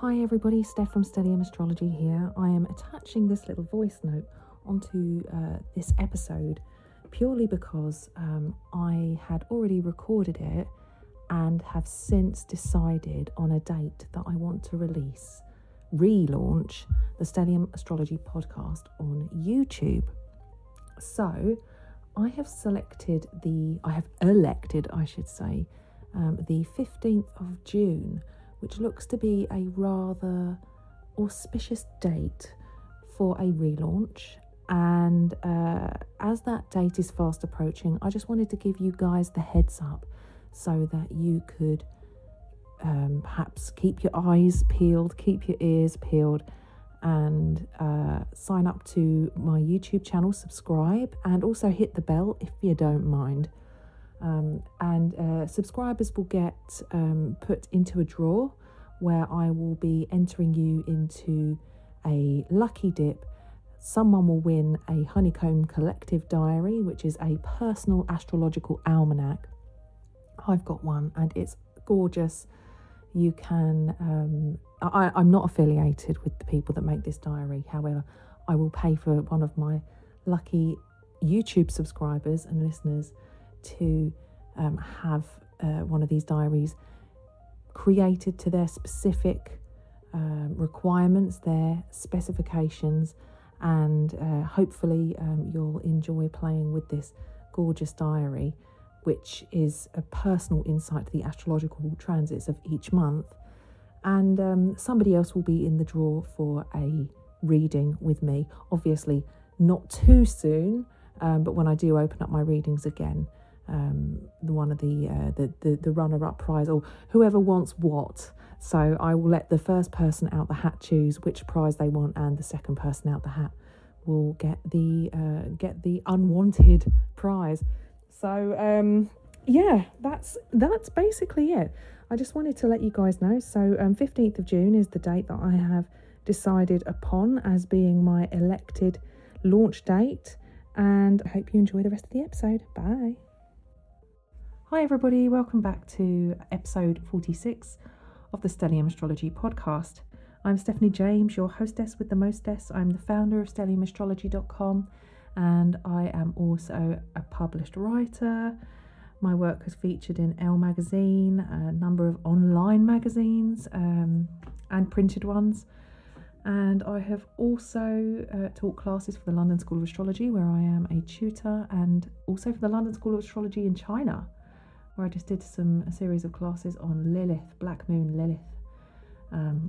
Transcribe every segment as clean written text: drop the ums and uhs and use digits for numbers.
Hi everybody, Steph from Stellium Astrology here. I am attaching this little voice note onto this episode purely because I had already recorded it and have since decided on a date that I want to relaunch the Stellium Astrology podcast on YouTube. So I have elected the 15th of June, which looks to be a rather auspicious date for a relaunch. And as that date is fast approaching, I just wanted to give you guys the heads up so that you could perhaps keep your eyes peeled, keep your ears peeled, and sign up to my YouTube channel, subscribe, and also hit the bell if you don't mind. Subscribers will get put into a draw where I will be entering you into a lucky dip. Someone will win a Honeycomb Collective Diary, which is a personal astrological almanac. I've got one and it's gorgeous. You can, I'm not affiliated with the people that make this diary. However, I will pay for one of my lucky YouTube subscribers and listeners to have one of these diaries created to their specific requirements, their specifications, and hopefully you'll enjoy playing with this gorgeous diary, which is a personal insight to the astrological transits of each month. And somebody else will be in the draw for a reading with me. Obviously not too soon, but when I do open up my readings again, one of the runner-up prize, or whoever wants what. So I will let the first person out the hat choose which prize they want, and the second person out the hat will get the unwanted prize. So yeah, that's basically it. I just wanted to let you guys know. So 15th of June is the date that I have decided upon as being my elected launch date, and I hope you enjoy the rest of the episode. Bye. Hi everybody, welcome back to episode 46 of the Stellium Astrology podcast. I'm Stephanie James, your hostess with the mostess. I'm the founder of stelliumastrology.com, and I am also a published writer. My work has featured in Elle magazine, a number of online magazines and printed ones. And I have also taught classes for the London School of Astrology, where I am a tutor, and also for the London School of Astrology in China, where I just did a series of classes on Lilith, Black Moon Lilith,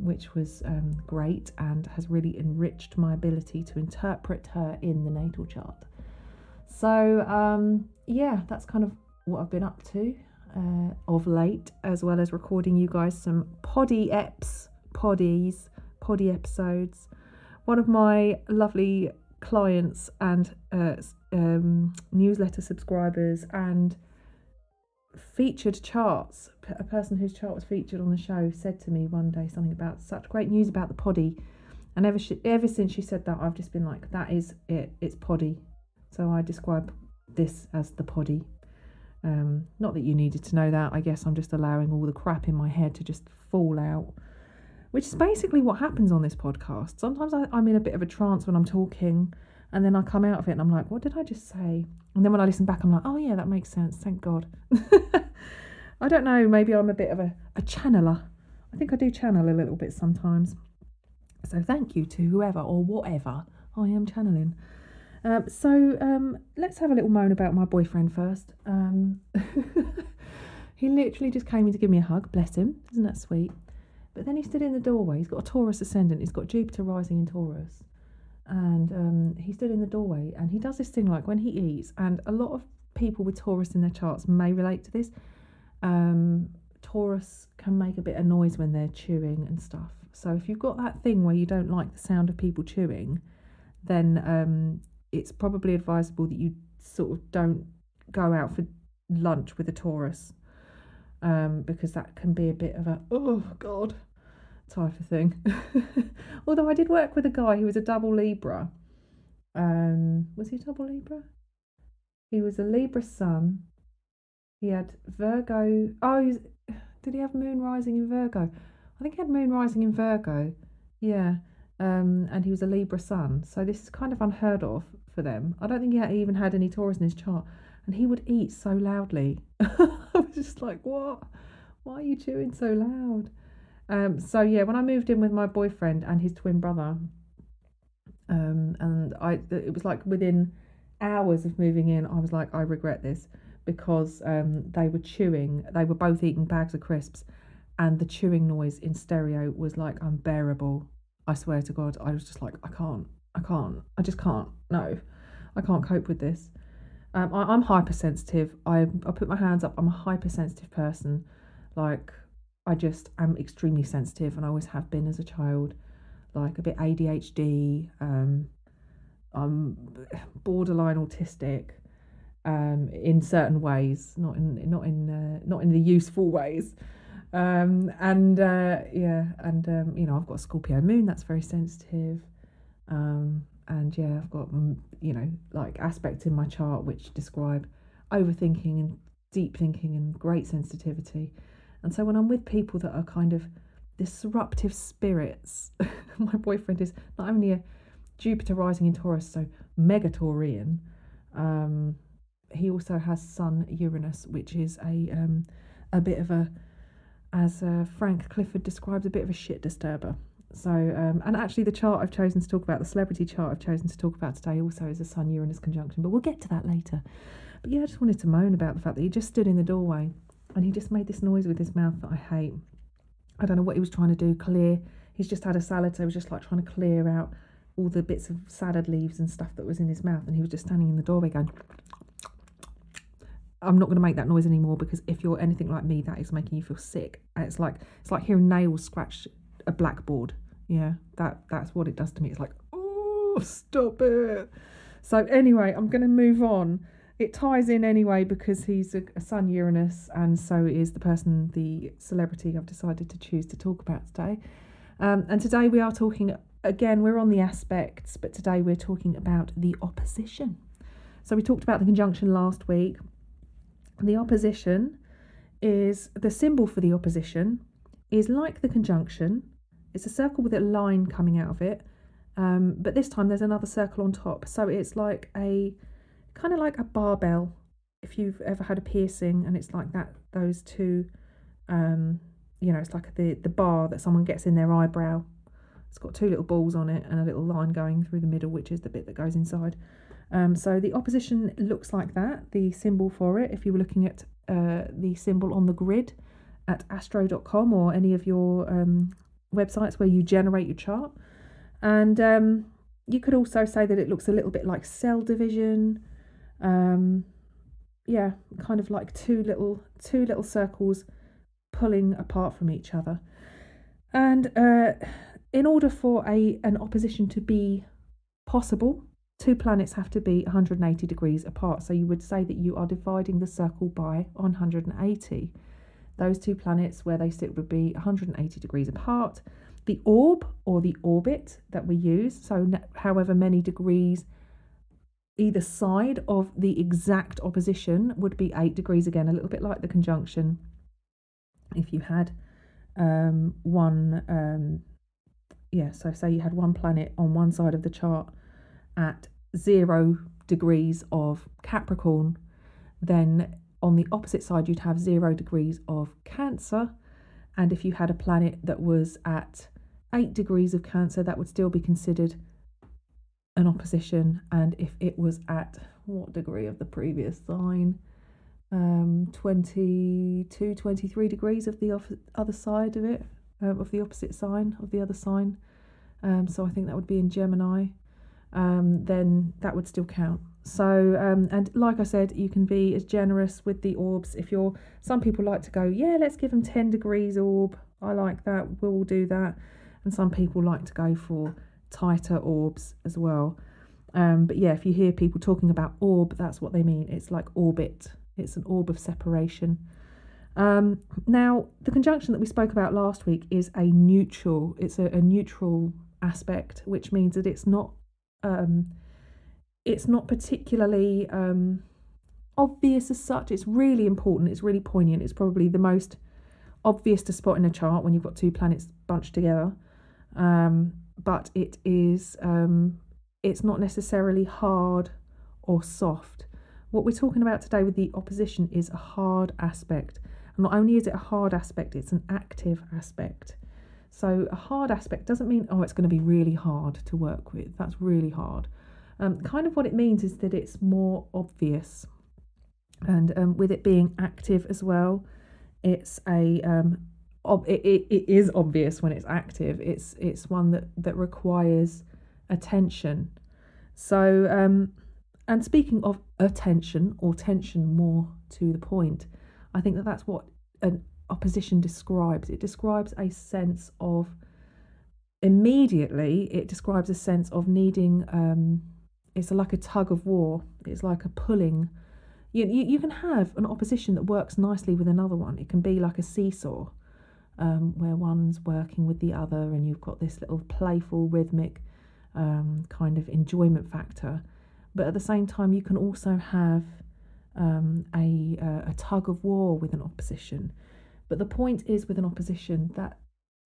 which was great and has really enriched my ability to interpret her in the natal chart. So yeah, that's kind of what I've been up to of late, as well as recording you guys some poddy episodes. One of my lovely clients and newsletter subscribers and featured charts, a person whose chart was featured on the show, said to me one day something about such great news about the poddy, and ever since she said that, I've just been like, that is it, it's poddy. So I describe this as the poddy. Not that you needed to know that. I guess I'm just allowing all the crap in my head to just fall out, which is basically what happens on this podcast. Sometimes I'm in a bit of a trance when I'm talking, and then I come out of it and I'm like, what did I just say? And then when I listen back, I'm like, oh yeah, that makes sense, thank God. I don't know, maybe I'm a bit of a channeler. I think I do channel a little bit sometimes. So thank you to whoever or whatever I am channeling. So let's have a little moan about my boyfriend first. He literally just came in to give me a hug, bless him, isn't that sweet? But then he stood in the doorway. He's got a Taurus ascendant, he's got Jupiter rising in Taurus. And he stood in the doorway, and he does this thing like when he eats, and a lot of people with Taurus in their charts may relate to this. Taurus can make a bit of noise when they're chewing and stuff. So if you've got that thing where you don't like the sound of people chewing, then it's probably advisable that you sort of don't go out for lunch with a Taurus, because that can be a bit of a, oh God, type of thing. Although I did work with a guy who was a double Libra. Was he a double Libra? He was a Libra sun. He had Virgo. Did he have moon rising in Virgo? I think he had moon rising in Virgo. Yeah. And he was a Libra sun. So this is kind of unheard of for them. I don't think he even had any Taurus in his chart. And he would eat so loudly. I was just like, what? Why are you chewing so loud? So yeah, when I moved in with my boyfriend and his twin brother, and it was like within hours of moving in, I was like, I regret this, because they were both eating bags of crisps, and the chewing noise in stereo was like unbearable. I swear to God, I was just like, I just can't, no, I can't cope with this. I'm hypersensitive. I put my hands up. I'm a hypersensitive person. Like, I just am extremely sensitive, and I always have been as a child. Like a bit ADHD. I'm borderline autistic. In certain ways, not in the useful ways. You know, I've got a Scorpio moon that's very sensitive. And yeah, I've got, you know, like aspects in my chart which describe overthinking and deep thinking and great sensitivity. And so when I'm with people that are kind of disruptive spirits, my boyfriend is not only a Jupiter rising in Taurus, so mega Taurian, he also has Sun Uranus, which is a bit of a, as Frank Clifford describes, a bit of a shit disturber. So, and actually the chart I've chosen to talk about, the celebrity chart I've chosen to talk about today, also is a Sun-Uranus conjunction, but we'll get to that later. But yeah, I just wanted to moan about the fact that he just stood in the doorway and he just made this noise with his mouth that I hate. I don't know what he was trying to do, clear. He's just had a salad, so he was just like trying to clear out all the bits of salad leaves and stuff that was in his mouth, and he was just standing in the doorway going, I'm not going to make that noise anymore, because if you're anything like me, that is making you feel sick. And it's like hearing nails scratch a blackboard. Yeah, that's what it does to me. It's like, oh, stop it. So anyway, I'm going to move on. It ties in anyway, because he's a Sun Uranus, and so is the celebrity I've decided to choose to talk about today. And today we are talking, again, we're on the aspects, but today we're talking about the opposition. So we talked about the conjunction last week. The opposition is, the symbol for the opposition is like the conjunction. It's a circle with a line coming out of it, but this time there's another circle on top. So it's like kind of like a barbell, if you've ever had a piercing, and it's like that, those two, you know, it's like the bar that someone gets in their eyebrow. It's got two little balls on it and a little line going through the middle, which is the bit that goes inside. So the opposition looks like that, the symbol for it, if you were looking at the symbol on the grid at astro.com or any of your websites where you generate your chart. And you could also say that it looks a little bit like cell division. Yeah, kind of like two little circles pulling apart from each other. And in order for an opposition to be possible, two planets have to be 180 degrees apart. So you would say that you are dividing the circle by 180. Those two planets where they sit would be 180 degrees apart. The orb or the orbit that we use, so however many degrees either side of the exact opposition, would be 8 degrees again, a little bit like the conjunction. If you had so say you had one planet on one side of the chart at 0 degrees of Capricorn, then on the opposite side you'd have 0 degrees of Cancer. And if you had a planet that was at 8 degrees of Cancer, that would still be considered an opposition. And if it was at what degree of the previous sign, 22, 23 degrees of the other side of it, of the opposite sign of the other sign, so I think that would be in Gemini, then that would still count. So and like I said, you can be as generous with the orbs. Some people like to go, yeah, let's give them 10 degrees orb, I like that, we'll do that. And some people like to go for tighter orbs as well. But yeah, if you hear people talking about orb, that's what they mean. It's like orbit. It's an orb of separation. Now, the conjunction that we spoke about last week is a neutral. It's a neutral aspect, which means that it's not particularly obvious as such. It's really important. It's really poignant. It's probably the most obvious to spot in a chart when you've got two planets bunched together, but it is it's not necessarily hard or soft. What we're talking about today with the opposition is a hard aspect. And not only is it a hard aspect, it's an active aspect. So a hard aspect doesn't mean, oh, it's going to be really hard to work with. That's really hard. Kind of what it means is that it's more obvious. And with it being active as well, it's it is obvious when it's active. It's one that requires attention. So and speaking of attention, or tension more to the point, I think that's what an opposition describes. It describes a sense of, immediately it describes a sense of needing, it's like a tug of war. It's like a pulling. You can have an opposition that works nicely with another one. It can be like a seesaw, where one's working with the other, and you've got this little playful, rhythmic kind of enjoyment factor. But at the same time, you can also have a tug of war with an opposition. But the point is, with an opposition, that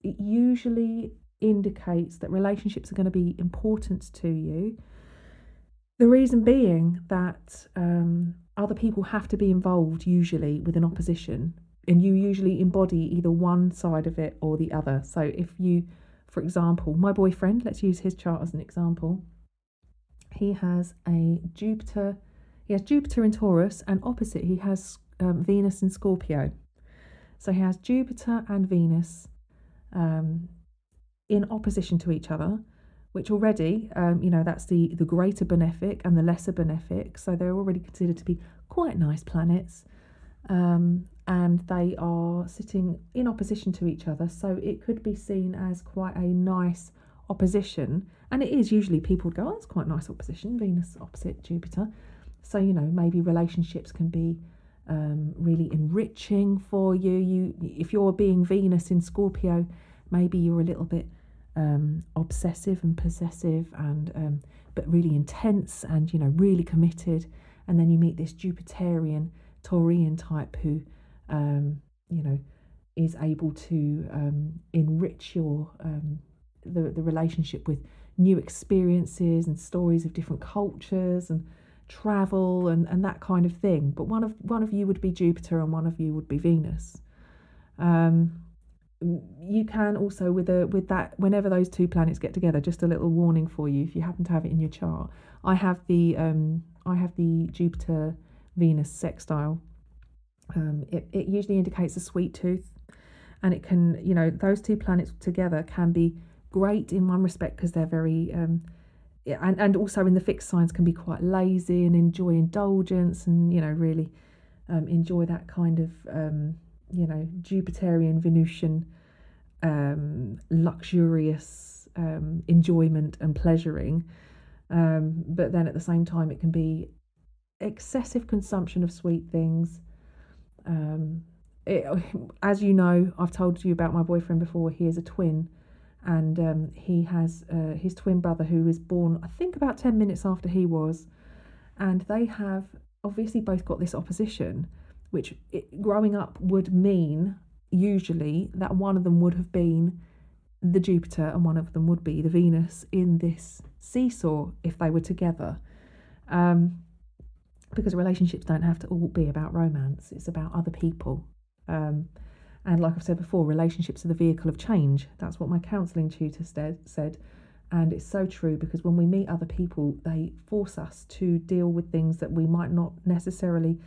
it usually indicates that relationships are going to be important to you. The reason being that other people have to be involved usually with an opposition, and you usually embody either one side of it or the other. So if you, for example, my boyfriend, let's use his chart as an example. He has Jupiter in Taurus, and opposite he has Venus in Scorpio. So he has Jupiter and Venus in opposition to each other, which already, that's the greater benefic and the lesser benefic. So they're already considered to be quite nice planets. And they are sitting in opposition to each other. So it could be seen as quite a nice opposition. And it is usually, people would go, oh, it's quite a nice opposition, Venus opposite Jupiter. So, maybe relationships can be really enriching for you. If you're being Venus in Scorpio, maybe you're a little bit obsessive and possessive, and but really intense and really committed. And then you meet this Jupiterian Taurian type who is able to enrich your the relationship with new experiences and stories of different cultures and travel and that kind of thing. But one of you would be Jupiter and one of you would be Venus. You can also with that, whenever those two planets get together, just a little warning for you if you happen to have it in your chart. I have the Jupiter Venus sextile. It usually indicates a sweet tooth, and it can, those two planets together can be great in one respect because they're very and also in the fixed signs can be quite lazy and enjoy indulgence and really enjoy that kind of Jupiterian Venusian luxurious enjoyment and pleasuring, but then at the same time it can be excessive consumption of sweet things. As you know, I've told you about my boyfriend before. He is a twin, and he has his twin brother who was born, I think, about 10 minutes after he was, and they have obviously both got this opposition, which growing up would mean usually that one of them would have been the Jupiter and one of them would be the Venus in this seesaw if they were together. Because relationships don't have to all be about romance, it's about other people. And like I've said before, relationships are the vehicle of change. That's what my counselling tutor said. And it's so true, because when we meet other people, they force us to deal with things that we might not necessarily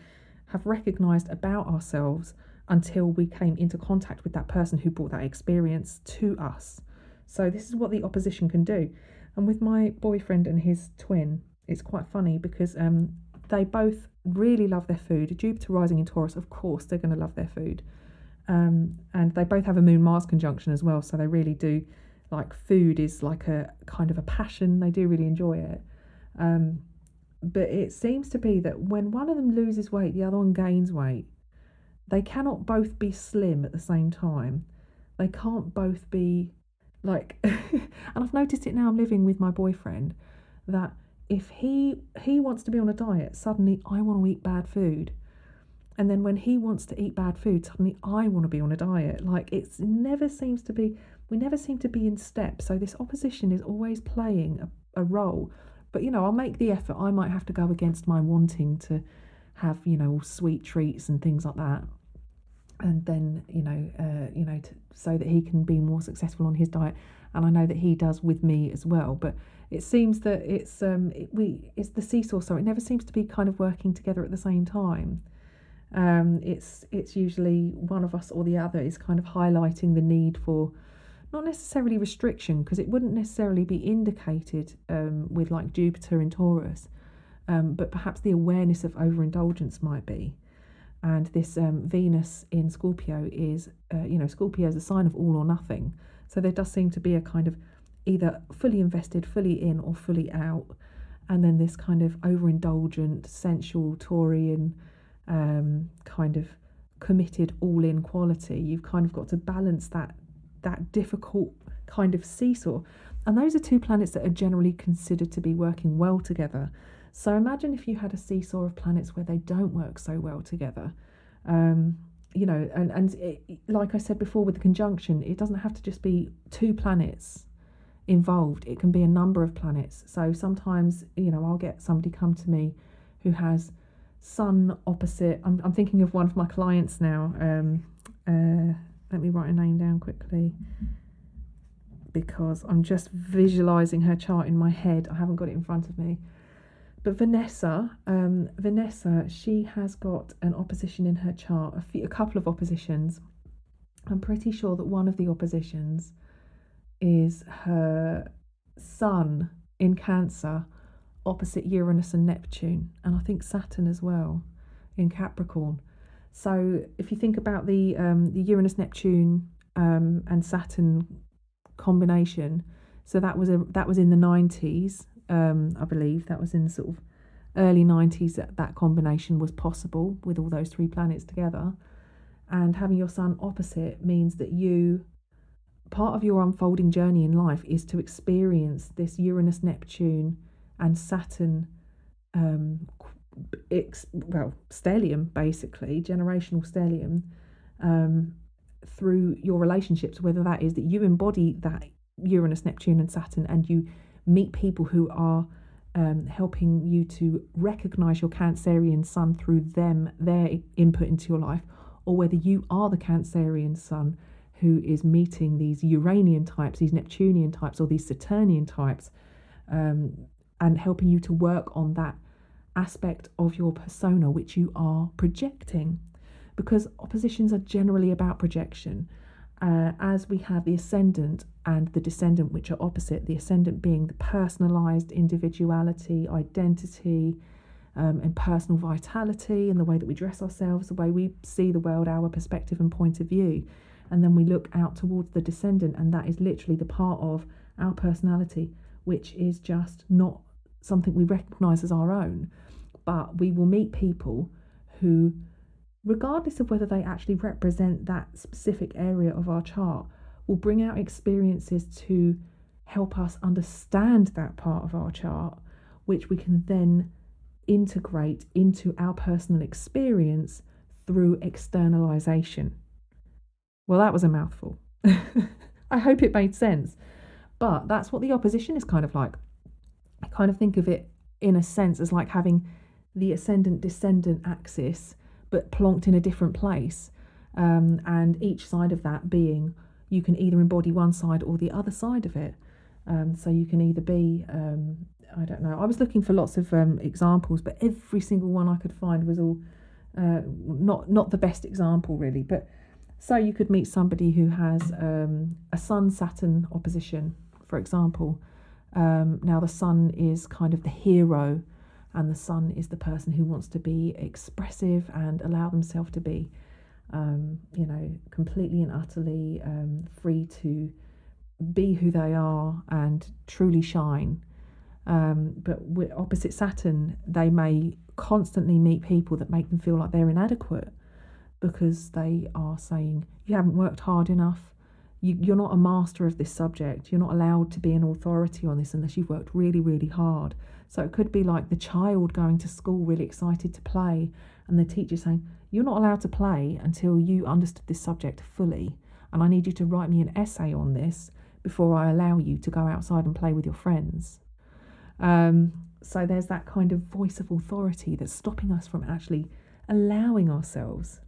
have recognised about ourselves until we came into contact with that person who brought that experience to us. So this is what the opposition can do. And with my boyfriend and his twin, it's quite funny because they both really love their food. Jupiter rising in Taurus, of course, they're going to love their food. And they both have a Moon-Mars conjunction as well, so they really do, like, food is like a kind of a passion. They do really enjoy it. But it seems to be that when one of them loses weight, the other one gains weight. They cannot both be slim at the same time. They can't both be like, and I've noticed it now, I'm living with my boyfriend, that if he wants to be on a diet, suddenly I want to eat bad food. And then when he wants to eat bad food, suddenly I want to be on a diet. Like we never seem to be in step. So this opposition is always playing a role. But, I'll make the effort. I might have to go against my wanting to have, all sweet treats and things like that. And then, so that he can be more successful on his diet. And I know that he does with me as well. But it seems that it's the seesaw. So it never seems to be kind of working together at the same time. It's usually one of us or the other is kind of highlighting the need for not necessarily restriction, because it wouldn't necessarily be indicated with like Jupiter in Taurus, but perhaps the awareness of overindulgence might be. And this Venus in Scorpio is, Scorpio is a sign of all or nothing. So there does seem to be a kind of either fully invested, fully in, or fully out. And then this kind of overindulgent, sensual, Taurian, kind of committed, all-in quality. You've kind of got to balance that difficult kind of seesaw. And those are two planets that are generally considered to be working well together. So imagine if you had a seesaw of planets where they don't work so well together. And like I said before with the conjunction, it doesn't have to just be two planets involved. It can be a number of planets. So sometimes, I'll get somebody come to me who has Sun opposite. I'm thinking of one of my clients now. Let me write a name down quickly because I'm just visualising her chart in my head. I haven't got it in front of me. But Vanessa, she has got an opposition in her chart, a couple of oppositions. I'm pretty sure that one of the oppositions is her Sun in Cancer opposite Uranus and Neptune, and I think Saturn as well in Capricorn. So if you think about the Uranus, Neptune, and Saturn combination, so that was in the 90s. I believe that was in sort of early 90s that combination was possible with all those three planets together. And having your Sun opposite means that part of your unfolding journey in life is to experience this Uranus, Neptune and Saturn stellium, basically generational stellium, through your relationships, whether that is that you embody that Uranus, Neptune and Saturn and you meet people who are helping you to recognize your Cancerian Sun through their input into your life, or whether you are the Cancerian Sun who is meeting these Uranian types, these Neptunian types, or these Saturnian types, and helping you to work on that aspect of your persona which you are projecting. Because oppositions are generally about projection. As we have the ascendant and the descendant, which are opposite, the ascendant being the personalised individuality, identity, and personal vitality, and the way that we dress ourselves, the way we see the world, our perspective and point of view. And then we look out towards the descendant, and that is literally the part of our personality which is just not something we recognise as our own. But we will meet people who, regardless of whether they actually represent that specific area of our chart, will bring out experiences to help us understand that part of our chart, which we can then integrate into our personal experience through externalization. Well, that was a mouthful. I hope it made sense. But that's what the opposition is kind of like. I kind of think of it in a sense as like having the ascendant-descendant axis, but plonked in a different place. And each side of that being, you can either embody one side or the other side of it. So you can either be, I don't know. I was looking for lots of examples, but every single one I could find was all not the best example, really. But so you could meet somebody who has a Sun-Saturn opposition, for example. Now the Sun is kind of the hero, and the Sun is the person who wants to be expressive and allow themselves to be, completely and utterly free to be who they are and truly shine. But with opposite Saturn, they may constantly meet people that make them feel like they're inadequate, because they are saying, you haven't worked hard enough, you're not a master of this subject. You're not allowed to be an authority on this unless you've worked really, really hard. So it could be like the child going to school really excited to play, and the teacher saying, you're not allowed to play until you understood this subject fully, and I need you to write me an essay on this before I allow you to go outside and play with your friends. So there's that kind of voice of authority that's stopping us from actually allowing ourselves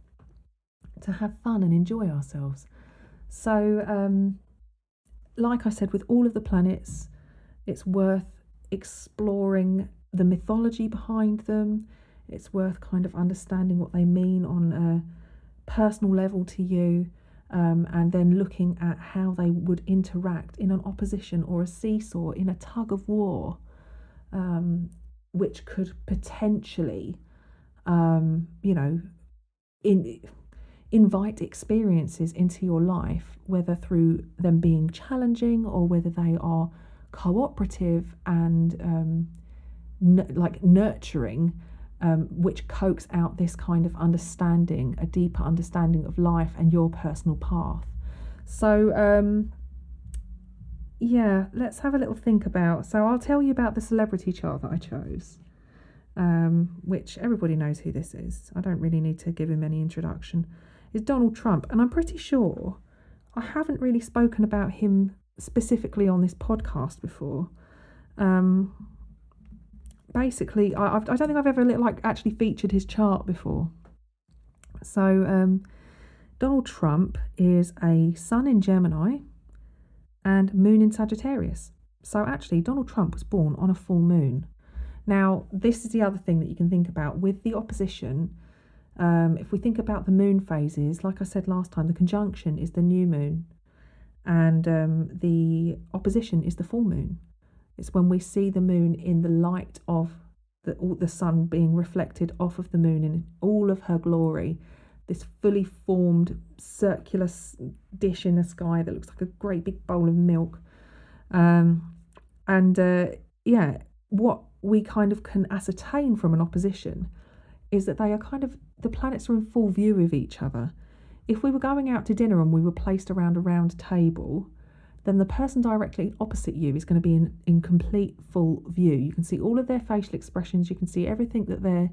to have fun and enjoy ourselves. So, like I said, with all of the planets, it's worth exploring the mythology behind them. It's worth kind of understanding what they mean on a personal level to you, and then looking at how they would interact in an opposition or a seesaw, in a tug of war, which could potentially, invite experiences into your life, whether through them being challenging or whether they are cooperative and nurturing, which coax out this kind of understanding, a deeper understanding of life and your personal path. So let's have a little think about. So I'll tell you about the celebrity chart that I chose, which everybody knows who this is. I don't really need to give him any introduction. Is Donald Trump, and I'm pretty sure I haven't really spoken about him specifically on this podcast before. Basically, I don't think I've ever actually featured his chart before. So Donald Trump is a Sun in Gemini and Moon in Sagittarius. So actually, Donald Trump was born on a full moon. Now, this is the other thing that you can think about with the opposition. If we think about the moon phases, like I said last time, the conjunction is the new moon, and the opposition is the full moon. It's when we see the moon in the light of the sun being reflected off of the moon in all of her glory, this fully formed circular dish in the sky that looks like a great big bowl of milk. What we kind of can ascertain from an opposition is that they are kind of, the planets are in full view of each other. If we were going out to dinner and we were placed around a round table, then the person directly opposite you is going to be in complete full view. You can see all of their facial expressions. You can see everything that they're,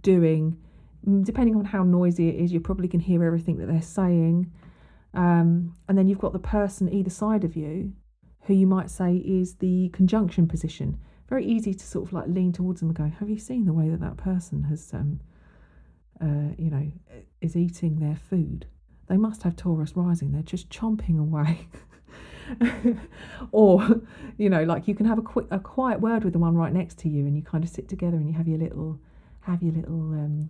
doing. Depending on how noisy it is, you probably can hear everything that they're saying. And then you've got the person either side of you, who you might say is the conjunction position. Very easy to sort of like lean towards them and go, have you seen the way that person has, is eating their food? They must have Taurus rising. They're just chomping away. Or, you can have a quiet word with the one right next to you, and you kind of sit together and you have your little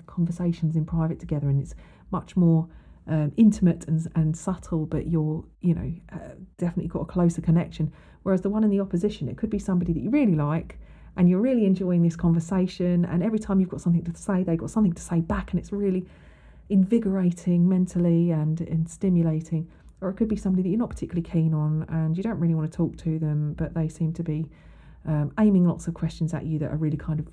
conversations in private together, and it's much more intimate and subtle, but you're definitely got a closer connection. Whereas the one in the opposition, it could be somebody that you really like and you're really enjoying this conversation, and every time you've got something to say, they've got something to say back, and it's really invigorating mentally and stimulating. Or it could be somebody that you're not particularly keen on and you don't really want to talk to them, but they seem to be aiming lots of questions at you that are really kind of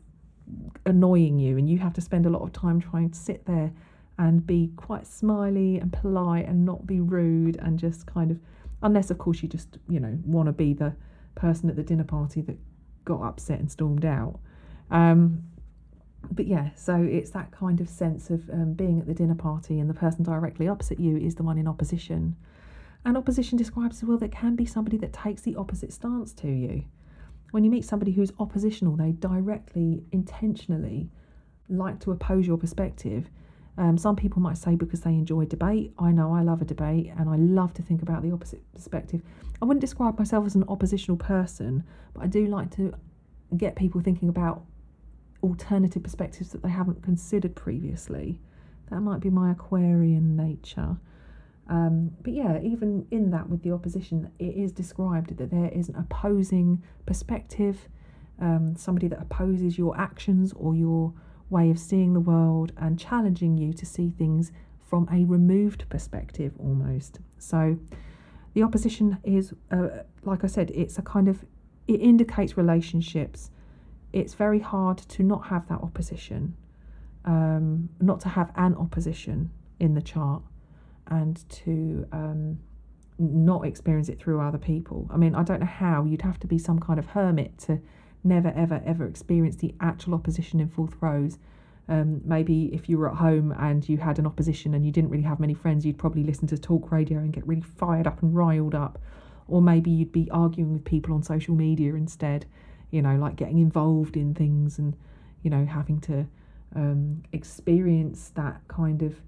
annoying you, and you have to spend a lot of time trying to sit there and be quite smiley and polite and not be rude, and just kind of, unless of course you just want to be the person at the dinner party that got upset and stormed out. But yeah, so it's that kind of sense of being at the dinner party and the person directly opposite you is the one in opposition. And opposition describes as well that can be somebody that takes the opposite stance to you. When you meet somebody who's oppositional, they directly, intentionally like to oppose your perspective. Some people might say because they enjoy debate. I know I love a debate and I love to think about the opposite perspective. I wouldn't describe myself as an oppositional person, but I do like to get people thinking about alternative perspectives that they haven't considered previously. That might be my Aquarian nature. But yeah, even in that with the opposition, it is described that there is an opposing perspective, somebody that opposes your actions or your way of seeing the world and challenging you to see things from a removed perspective almost. So the opposition is, like I said, it indicates relationships. It's very hard to not have that opposition, not to have an opposition in the chart. and to not experience it through other people. I mean, I don't know how. You'd have to be some kind of hermit to never, ever, ever experience the actual opposition in full throes. Maybe if you were at home and you had an opposition and you didn't really have many friends, you'd probably listen to talk radio and get really fired up and riled up. Or maybe you'd be arguing with people on social media instead, you know, like getting involved in things and, you know, having to experience that kind of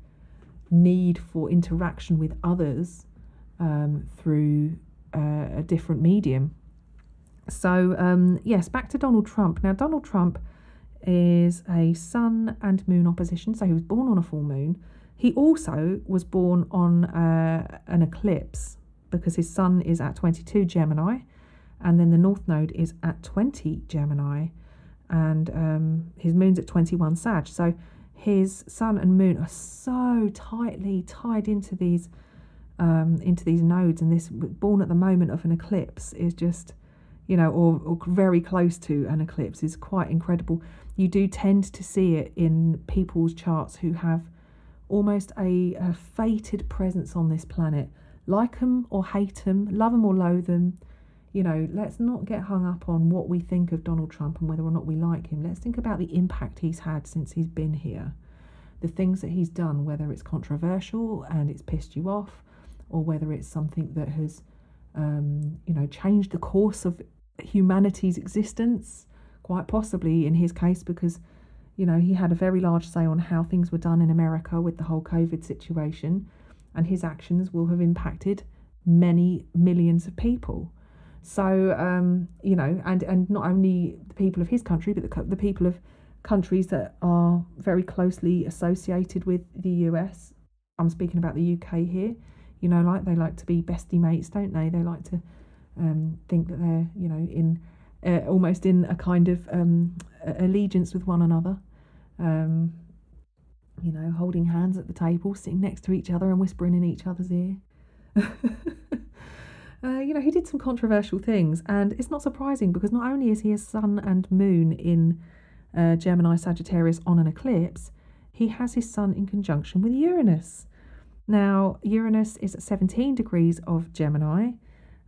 need for interaction with others through a different medium. So, yes, back to Donald Trump. Now, Donald Trump is a sun and moon opposition, so he was born on a full moon. He also was born on an eclipse because his sun is at 22 Gemini, and then the North Node is at 20 Gemini, and his moon's at 21 Sag. So his sun and moon are so tightly tied into these nodes, and this born at the moment of an eclipse is just, you know, or very close to an eclipse is quite incredible. You do tend to see it in people's charts who have almost a fated presence on this planet. Like them or hate them, love them or loathe them. You know, let's not get hung up on what we think of Donald Trump and whether or not we like him. Let's think about the impact he's had since he's been here. The things that he's done, whether it's controversial and it's pissed you off, or whether it's something that has, you know, changed the course of humanity's existence, quite possibly in his case, because, you know, he had a very large say on how things were done in America with the whole COVID situation, and his actions will have impacted many millions of people. So, you know, and not only the people of his country, but the people of countries that are very closely associated with the US. I'm speaking about the UK here. You know, like they like to be bestie mates, don't they? They like to think that they're, you know, in almost in a kind of allegiance with one another. You know, holding hands at the table, sitting next to each other and whispering in each other's ear. You know, he did some controversial things, and it's not surprising because not only is he a sun and moon in Gemini Sagittarius on an eclipse, he has his sun in conjunction with Uranus. Now, Uranus is at 17 degrees of Gemini,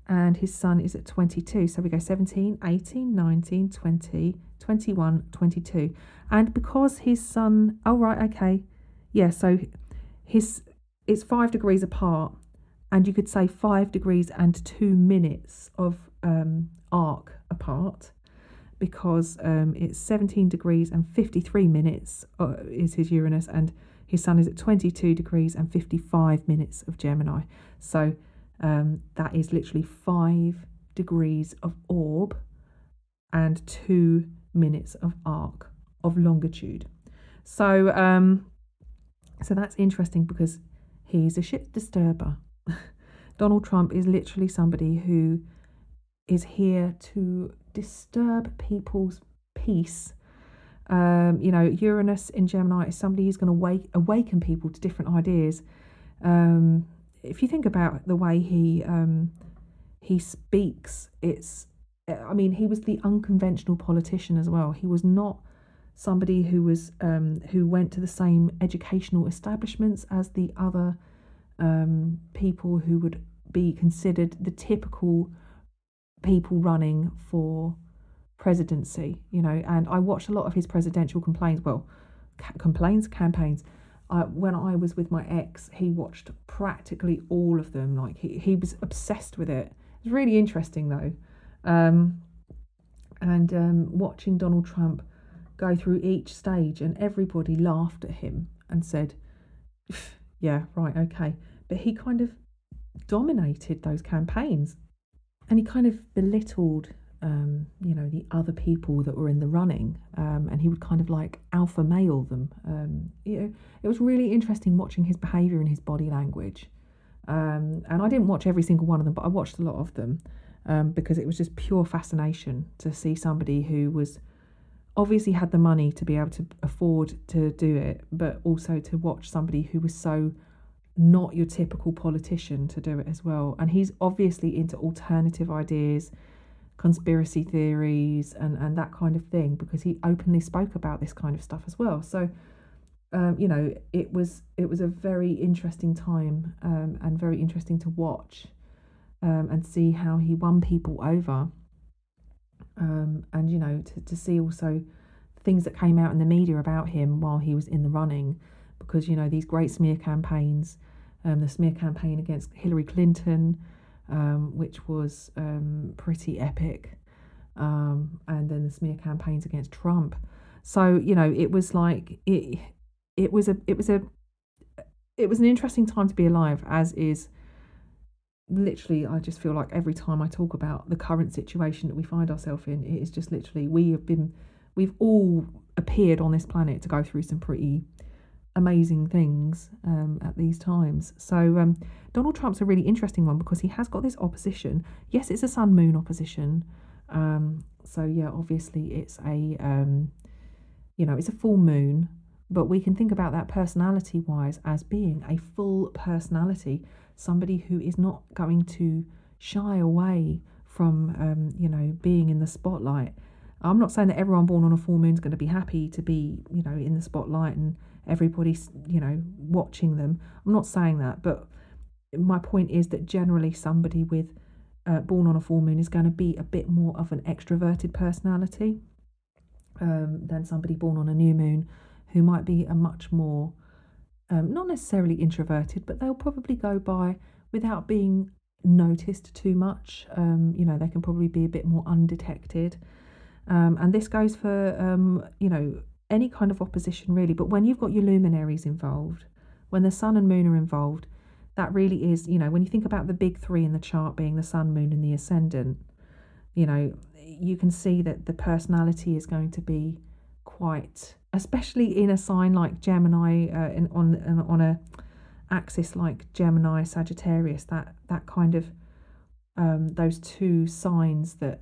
and his sun is at 22. So we go 17, 18, 19, 20, 21, 22. And because his sun, oh, right, okay. Yeah, so it's 5 degrees apart. And you could say 5 degrees and 2 minutes of arc apart, because it's 17 degrees and 53 minutes is his Uranus, and his sun is at 22 degrees and 55 minutes of Gemini. So that is literally 5 degrees of orb and 2 minutes of arc of longitude. So so that's interesting because he's a shit disturber. Donald Trump is literally somebody who is here to disturb people's peace. You know, Uranus in Gemini is somebody who's going to awaken people to different ideas. If you think about the way he speaks, it's, I mean, he was the unconventional politician as well. He was not somebody who was who went to the same educational establishments as the other people who would be considered the typical people running for presidency, you know. And I watched a lot of his presidential campaigns. When I was with my ex, he watched practically all of them. Like he was obsessed with it. It's really interesting though. Watching Donald Trump go through each stage, and everybody laughed at him and said, yeah, right, okay. But he kind of dominated those campaigns, and he kind of belittled you know, the other people that were in the running, and he would kind of like alpha male them. You know, it was really interesting watching his behaviour and his body language. And I didn't watch every single one of them, but I watched a lot of them because it was just pure fascination to see somebody who was obviously had the money to be able to afford to do it, but also to watch somebody who was so not your typical politician to do it as well. And he's obviously into alternative ideas, conspiracy theories and that kind of thing, because he openly spoke about this kind of stuff as well. So it was a very interesting time, and very interesting to watch, and see how he won people over, and to see also things that came out in the media about him while he was in the running, because these great smear campaigns, the smear campaign against Hillary Clinton, which was pretty epic, and then the smear campaigns against Trump. So it was like it was an interesting time to be alive, as is literally, I just feel like every time I talk about the current situation that we find ourselves in, it is just literally we've all appeared on this planet to go through some pretty amazing things at these times. So Donald Trump's a really interesting one because he has got this opposition. Yes, it's a sun-moon opposition. So yeah, obviously it's it's a full moon, but we can think about that personality-wise as being a full personality, somebody who is not going to shy away from being in the spotlight. I'm not saying that everyone born on a full moon is going to be happy to be in the spotlight and everybody's watching them. I'm not saying that, but my point is that generally somebody with born on a full moon is going to be a bit more of an extroverted personality than somebody born on a new moon, who might be a much more not necessarily introverted, but they'll probably go by without being noticed too much. They can probably be a bit more undetected. And this goes for, any kind of opposition really. But when you've got your luminaries involved, when the sun and moon are involved, that really is, when you think about the big three in the chart being the sun, moon and the ascendant, you can see that the personality is going to be quite, especially in a sign like Gemini, on a axis like Gemini, Sagittarius, that kind of, those two signs that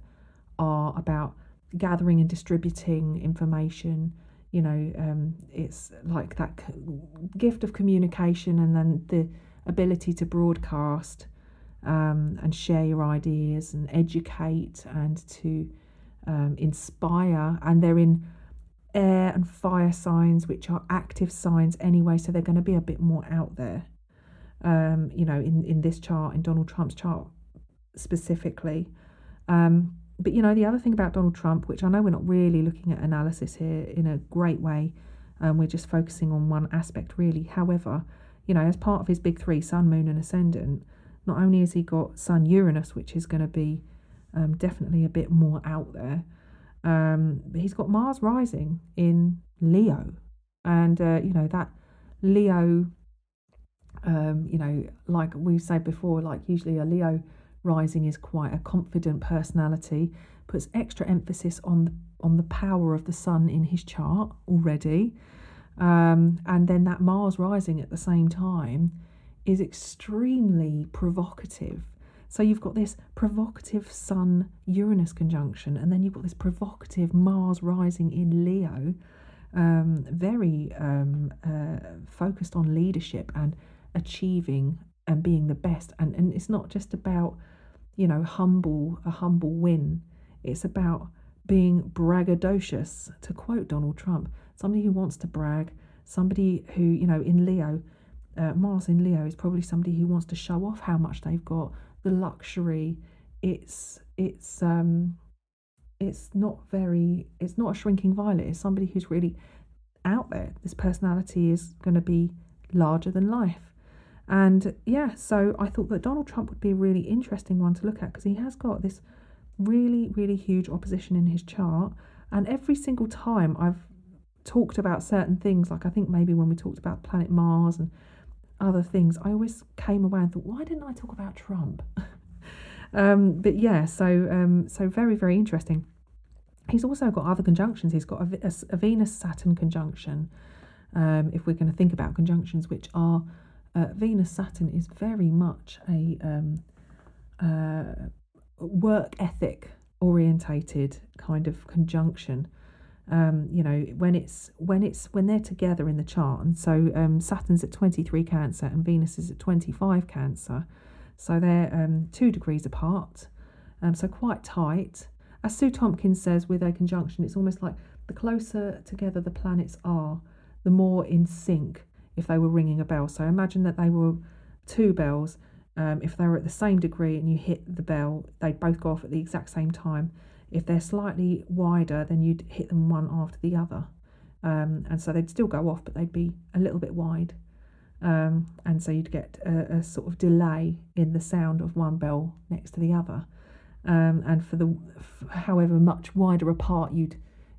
are about gathering and distributing information. It's like that gift of communication, and then the ability to broadcast and share your ideas and educate and to inspire. And they're in air and fire signs, which are active signs anyway, so they're going to be a bit more out there, in this chart, in Donald Trump's chart specifically. But the other thing about Donald Trump, which I know we're not really looking at analysis here in a great way, we're just focusing on one aspect really. However, as part of his big three, sun, moon and ascendant, not only has he got Sun Uranus, which is going to be definitely a bit more out there, but he's got Mars rising in Leo. And that Leo, like we said before, like usually a Leo rising is quite a confident personality, puts extra emphasis on the power of the sun in his chart already, and then that Mars rising at the same time is extremely provocative. So you've got this provocative Sun Uranus conjunction, and then you've got this provocative Mars rising in Leo, very focused on leadership and achieving and being the best. And it's not just about a humble win. It's about being braggadocious, to quote Donald Trump. Somebody who wants to brag, somebody who, in Leo, Mars in Leo is probably somebody who wants to show off how much they've got, the luxury. It's not a shrinking violet. It's somebody who's really out there. This personality is going to be larger than life. And yeah, so I thought that Donald Trump would be a really interesting one to look at, because he has got this really, really huge opposition in his chart. And every single time I've talked about certain things, like I think maybe when we talked about planet Mars and other things, I always came away and thought, why didn't I talk about Trump? But yeah, so very, very interesting. He's also got other conjunctions. He's got a Venus-Saturn conjunction, if we're going to think about conjunctions, which are Venus-Saturn is very much a work ethic orientated kind of conjunction. When they're together in the chart, and so Saturn's at 23 Cancer and Venus is at 25 Cancer, so they're 2 degrees apart, so quite tight. As Sue Tompkins says, with a conjunction, it's almost like the closer together the planets are, the more in sync if they were ringing a bell. So imagine that they were two bells. If they were at the same degree and you hit the bell, they'd both go off at the exact same time. If they're slightly wider, then you'd hit them one after the other. And so they'd still go off, but they'd be a little bit wide. And so you'd get a sort of delay in the sound of one bell next to the other. And for however much wider apart you'd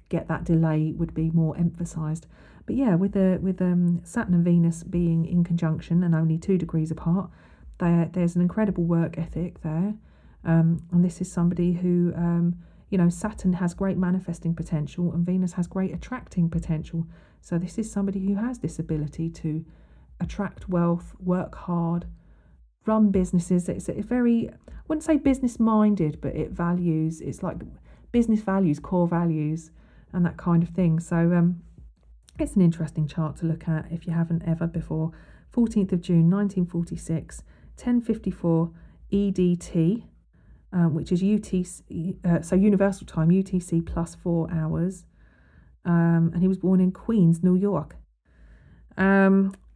get, that delay would be more emphasised. But yeah, with Saturn and Venus being in conjunction and only 2 degrees apart, there's an incredible work ethic there. And this is somebody who, Saturn has great manifesting potential and Venus has great attracting potential. So this is somebody who has this ability to attract wealth, work hard, run businesses. It's a very, I wouldn't say business minded, but it's like business values, core values, and that kind of thing. So it's an interesting chart to look at if you haven't ever before. 14th of June 1946, 10:54 EDT, which is UTC, so Universal Time, UTC plus 4 hours. And he was born in Queens, New York.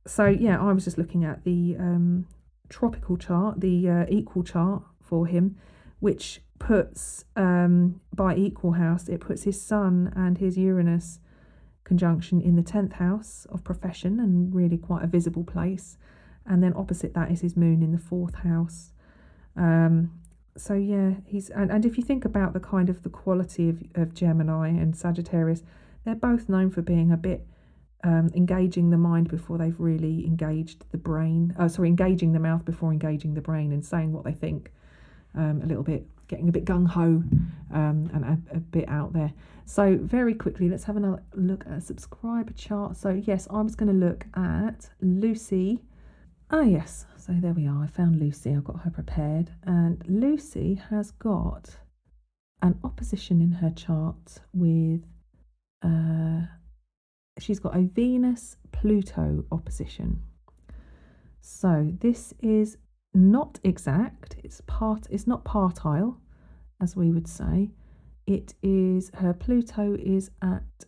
So yeah, I was just looking at the tropical chart, the equal chart for him, which puts, by equal house, it puts his Sun and his Uranus conjunction in the 10th house of profession, and really quite a visible place. And then opposite that is his Moon in the 4th house. So yeah, and if you think about the kind of the quality of Gemini and Sagittarius, they're both known for being a bit engaging the mind before they've really engaged the brain. Engaging the mouth before engaging the brain, and saying what they think, a little bit, getting a bit gung-ho, and a bit out there. So very quickly, let's have another look at a subscriber chart. So yes, I was going to look at Lucy. Ah yes, so there we are. I found Lucy. I've got her prepared. And Lucy has got an opposition in her chart with... she's got a Venus-Pluto opposition. So this is not exact. It's not partile, as we would say. It is, her Pluto is at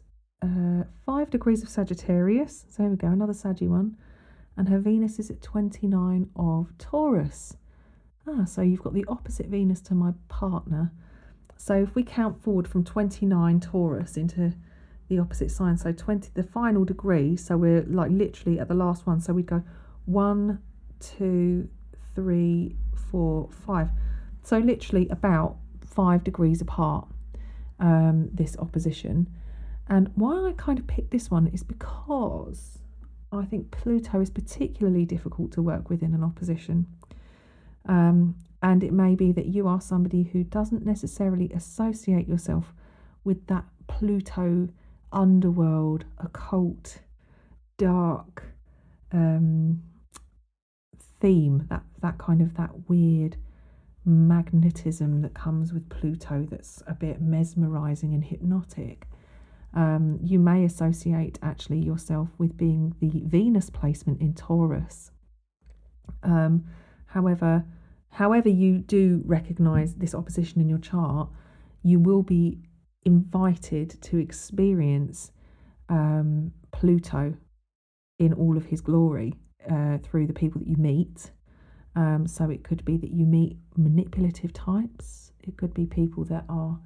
5 degrees of Sagittarius. So there we go, another Saggy one. And her Venus is at 29 of Taurus. So you've got the opposite Venus to my partner. So if we count forward from 29 Taurus into the opposite sign, so 20, the final degree, so we're like literally at the last one, so we'd go 1, 2, 3, 4, 5. So literally about 5 degrees apart, this opposition. And why I kind of picked this one is because I think Pluto is particularly difficult to work with in an opposition. And it may be that you are somebody who doesn't necessarily associate yourself with that Pluto underworld, occult, dark theme, that kind of that weird magnetism that comes with Pluto that's a bit mesmerizing and hypnotic. You may associate actually yourself with being the Venus placement in Taurus. However you do recognize this opposition in your chart, you will be invited to experience Pluto in all of his glory through the people that you meet. So it could be that you meet manipulative types. It could be people that are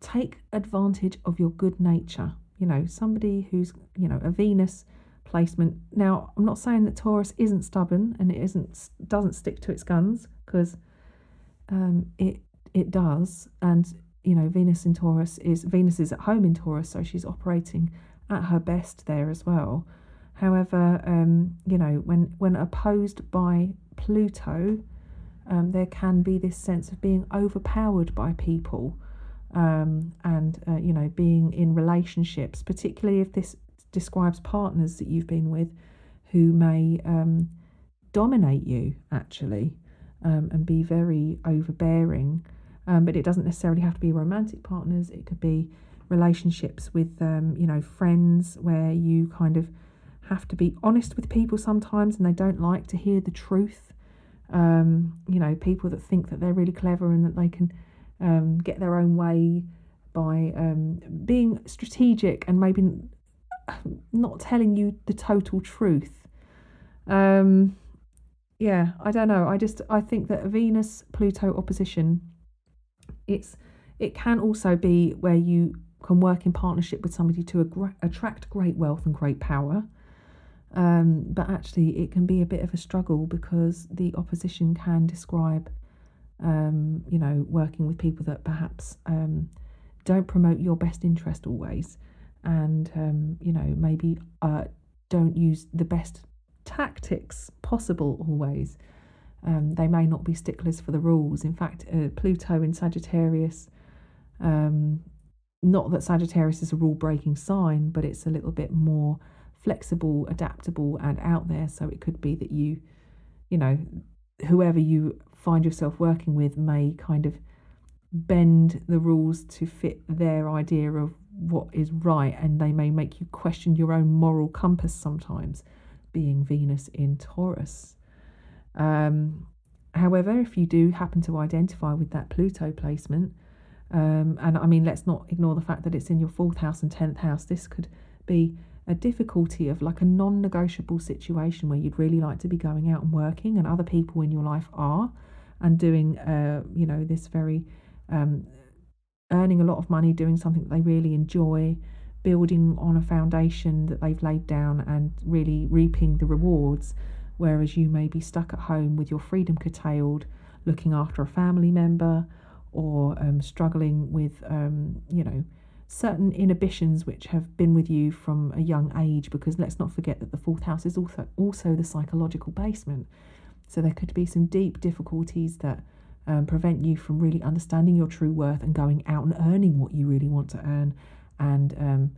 take advantage of your good nature. Somebody who's a Venus placement. Now, I'm not saying that Taurus isn't stubborn and it doesn't stick to its guns, because it does. And Venus in Taurus Venus is at home in Taurus, so she's operating at her best there as well. However, when opposed by Pluto, there can be this sense of being overpowered by people, and being in relationships, particularly if this describes partners that you've been with who may dominate you actually, and be very overbearing. But it doesn't necessarily have to be romantic partners. It could be relationships with friends, where you kind of have to be honest with people sometimes and they don't like to hear the truth. People that think that they're really clever and that they can get their own way, by being strategic and maybe not telling you the total truth. Yeah, I don't know. I think that a Venus-Pluto opposition, it can also be where you can work in partnership with somebody to attract great wealth and great power. But actually it can be a bit of a struggle because the opposition can describe, working with people that perhaps don't promote your best interest always, and, maybe don't use the best tactics possible always. They may not be sticklers for the rules. In fact, Pluto in Sagittarius, not that Sagittarius is a rule-breaking sign, but it's a little bit more flexible, adaptable, and out there. So it could be that whoever you find yourself working with may kind of bend the rules to fit their idea of what is right, and they may make you question your own moral compass sometimes, being Venus in Taurus. However, if you do happen to identify with that Pluto placement, and I mean, let's not ignore the fact that it's in your 4th house and 10th house, this could be a difficulty of like a non-negotiable situation where you'd really like to be going out and working, and other people in your life are, and doing this very earning a lot of money, doing something that they really enjoy, building on a foundation that they've laid down and really reaping the rewards, whereas you may be stuck at home with your freedom curtailed, looking after a family member, or struggling with certain inhibitions which have been with you from a young age, because let's not forget that the 4th house is also the psychological basement. So there could be some deep difficulties that prevent you from really understanding your true worth and going out and earning what you really want to earn, and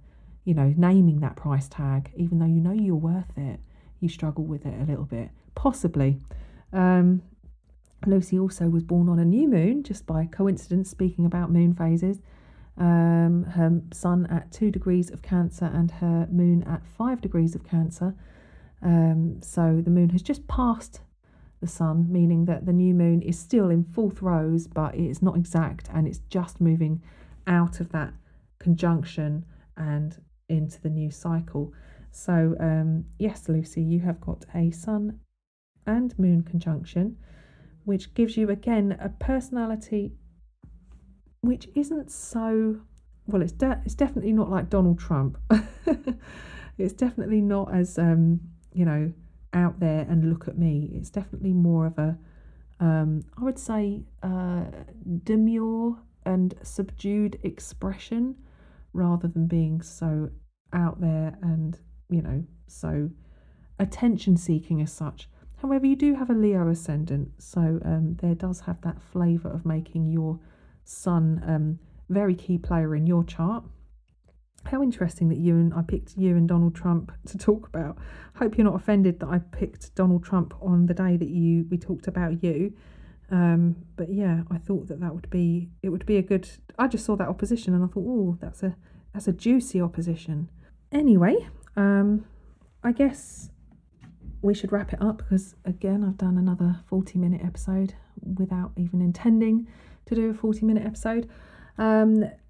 naming that price tag, even though you know you're worth it. You struggle with it a little bit, possibly. Lucy also was born on a new moon, just by coincidence, speaking about moon phases. Her sun at 2 degrees of Cancer and her moon at 5 degrees of Cancer. So the moon has just passed the sun, meaning that the new moon is still in 4th rose, but it's not exact, and it's just moving out of that conjunction and into the new cycle. So yes, Lucy, you have got a sun and moon conjunction, which gives you again a personality which isn't so, well, it's definitely not like Donald Trump. It's definitely not as out there and look at me. It's definitely more of a I would say demure and subdued expression, rather than being so out there and so attention seeking as such. However, you do have a Leo ascendant, so there does have that flavour of making your sun very key player in your chart. How interesting that I picked you and Donald Trump to talk about. Hope you're not offended that I picked Donald Trump on the day that we talked about you. But yeah, I thought it would be a good. I just saw that opposition and I thought, oh, that's a juicy opposition. Anyway, I guess we should wrap it up, because again, I've done another 40-minute episode without even intending to do a 40-minute episode.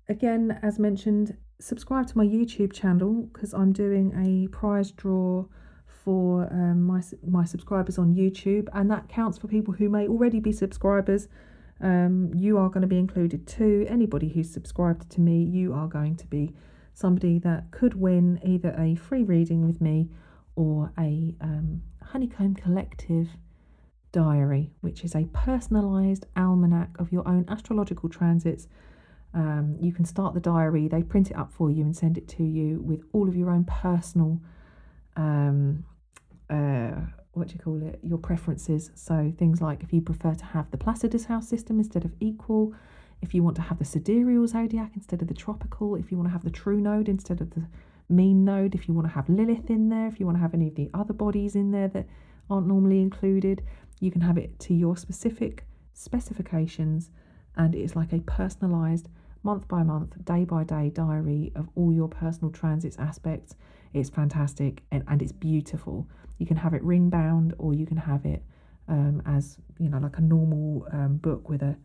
Again, as mentioned, subscribe to my YouTube channel, because I'm doing a prize draw for my subscribers on YouTube, and that counts for people who may already be subscribers. You are going to be included too. Anybody who's subscribed to me, you are going to be somebody that could win either a free reading with me or a Honeycomb Collective diary, which is a personalised almanac of your own astrological transits. You can start the diary, they print it up for you and send it to you with all of your own personal your preferences. So things like if you prefer to have the Placidus house system instead of equal, if you want to have the sidereal zodiac instead of the tropical, if you want to have the true node instead of the mean node, if you want to have Lilith in there, if you want to have any of the other bodies in there that aren't normally included, you can have it to your specific specifications, and it's like a personalised month by month, day by day diary of all your personal transits aspects. It's fantastic and it's beautiful. You can have it ring bound, or you can have it as like a normal book with a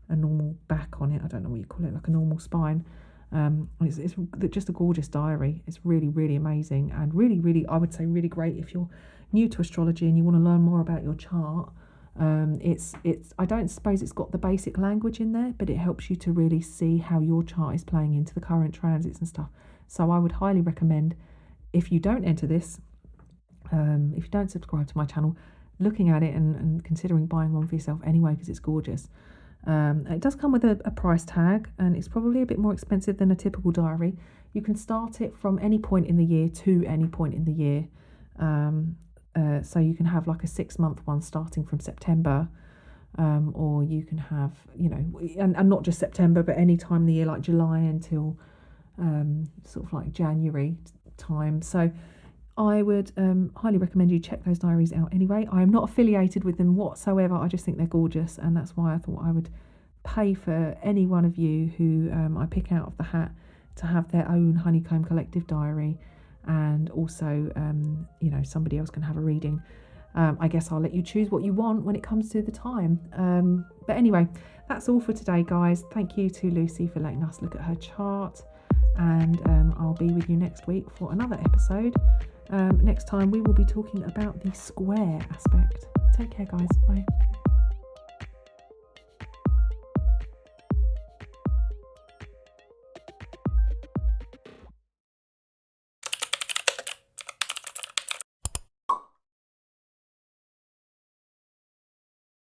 normal back on it. I don't know what you call it, like a normal spine. It's just a gorgeous diary. It's really, really amazing, and really, really, I would say really great if you're new to astrology and you want to learn more about your chart. I don't suppose it's got the basic language in there, but it helps you to really see how your chart is playing into the current transits and stuff. So I would highly recommend, if you don't enter this, if you don't subscribe to my channel, looking at it and considering buying one for yourself anyway, because it's gorgeous. It does come with a price tag, and it's probably a bit more expensive than a typical diary. You can start it from any point in the year to any point in the year. So you can have like a 6-month one starting from September, or you can have, you know, and not just September, but any time in the year, like July until sort of like January time. So I would highly recommend you check those diaries out anyway. I am not affiliated with them whatsoever. I just think they're gorgeous, and that's why I thought I would pay for any one of you who I pick out of the hat to have their own Honeycomb Collective diary, and also, you know, somebody else can have a reading. I guess I'll let you choose what you want when it comes to the time. But anyway, that's all for today, guys. Thank you to Lucy for letting us look at her chart, and I'll be with you next week for another episode. Next time we will be talking about the square aspect. Take care, guys. Bye.